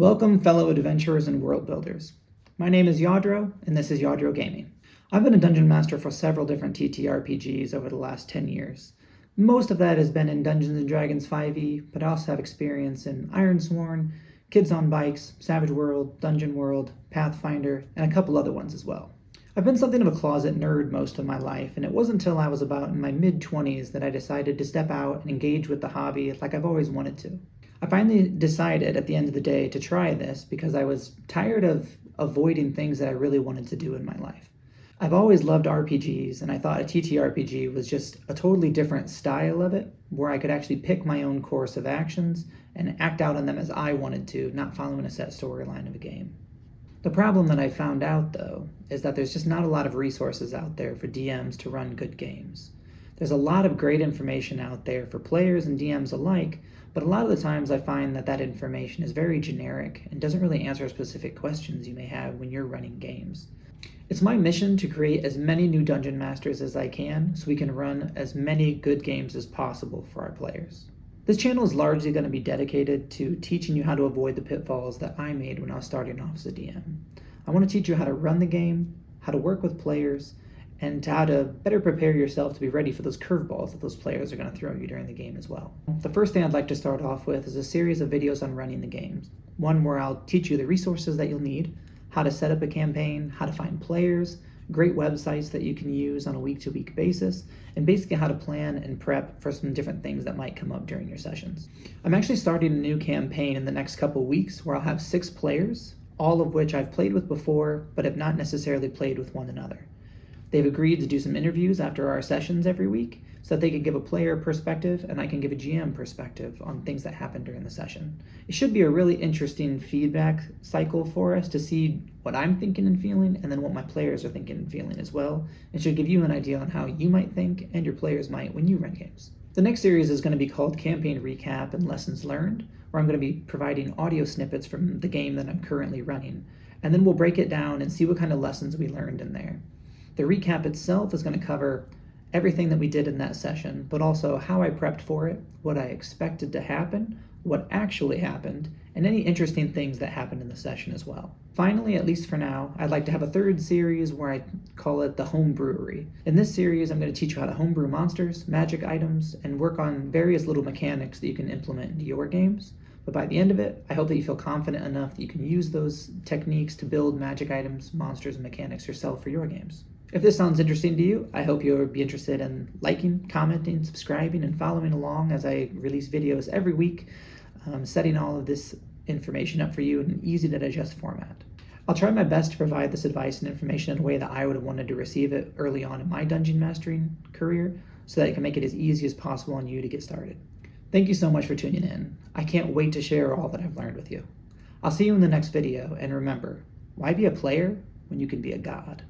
Welcome, fellow adventurers and world builders. My name is Yadro, and this is Yadro Gaming. I've been a dungeon master for several different TTRPGs over the last 10 years. Most of that has been in Dungeons & Dragons 5e, but I also have experience in Ironsworn, Kids on Bikes, Savage World, Dungeon World, Pathfinder, and a couple other ones as well. I've been something of a closet nerd most of my life, and it wasn't until I was about in my mid-20s that I decided to step out and engage with the hobby like I've always wanted to. I finally decided at the end of the day to try this because I was tired of avoiding things that I really wanted to do in my life. I've always loved RPGs, and I thought a TTRPG was just a totally different style of it, where I could actually pick my own course of actions and act out on them as I wanted to, not following a set storyline of a game. The problem that I found out, though, is that there's just not a lot of resources out there for DMs to run good games. There's a lot of great information out there for players and DMs alike, but a lot of the times I find that information is very generic and doesn't really answer specific questions you may have when you're running games. It's my mission to create as many new dungeon masters as I can so we can run as many good games as possible for our players. This channel is largely going to be dedicated to teaching you how to avoid the pitfalls that I made when I was starting off as a DM. I want to teach you how to run the game, how to work with players, and how to better prepare yourself to be ready for those curveballs that those players are going to throw you during the game as well. The first thing I'd like to start off with is a series of videos on running the games. One where I'll teach you the resources that you'll need, how to set up a campaign, how to find players, great websites that you can use on a week-to-week basis, and basically how to plan and prep for some different things that might come up during your sessions. I'm actually starting a new campaign in the next couple weeks where I'll have 6 players, all of which I've played with before, but have not necessarily played with one another. They've agreed to do some interviews after our sessions every week so that they can give a player perspective and I can give a GM perspective on things that happen during the session. It should be a really interesting feedback cycle for us to see what I'm thinking and feeling and then what my players are thinking and feeling as well. It should give you an idea on how you might think and your players might when you run games. The next series is going to be called Campaign Recap and Lessons Learned, where I'm going to be providing audio snippets from the game that I'm currently running. And then we'll break it down and see what kind of lessons we learned in there. The recap itself is going to cover everything that we did in that session, but also how I prepped for it, what I expected to happen, what actually happened, and any interesting things that happened in the session as well. Finally, at least for now, I'd like to have a third series where I call it the Homebrewery. In this series, I'm going to teach you how to homebrew monsters, magic items, and work on various little mechanics that you can implement into your games. But by the end of it, I hope that you feel confident enough that you can use those techniques to build magic items, monsters, and mechanics yourself for your games. If this sounds interesting to you, I hope you'll be interested in liking, commenting, subscribing, and following along as I release videos every week, setting all of this information up for you in an easy to digest format. I'll try my best to provide this advice and information in a way that I would have wanted to receive it early on in my dungeon mastering career so that it can make it as easy as possible on you to get started. Thank you so much for tuning in. I can't wait to share all that I've learned with you. I'll see you in the next video, and remember, why be a player when you can be a god?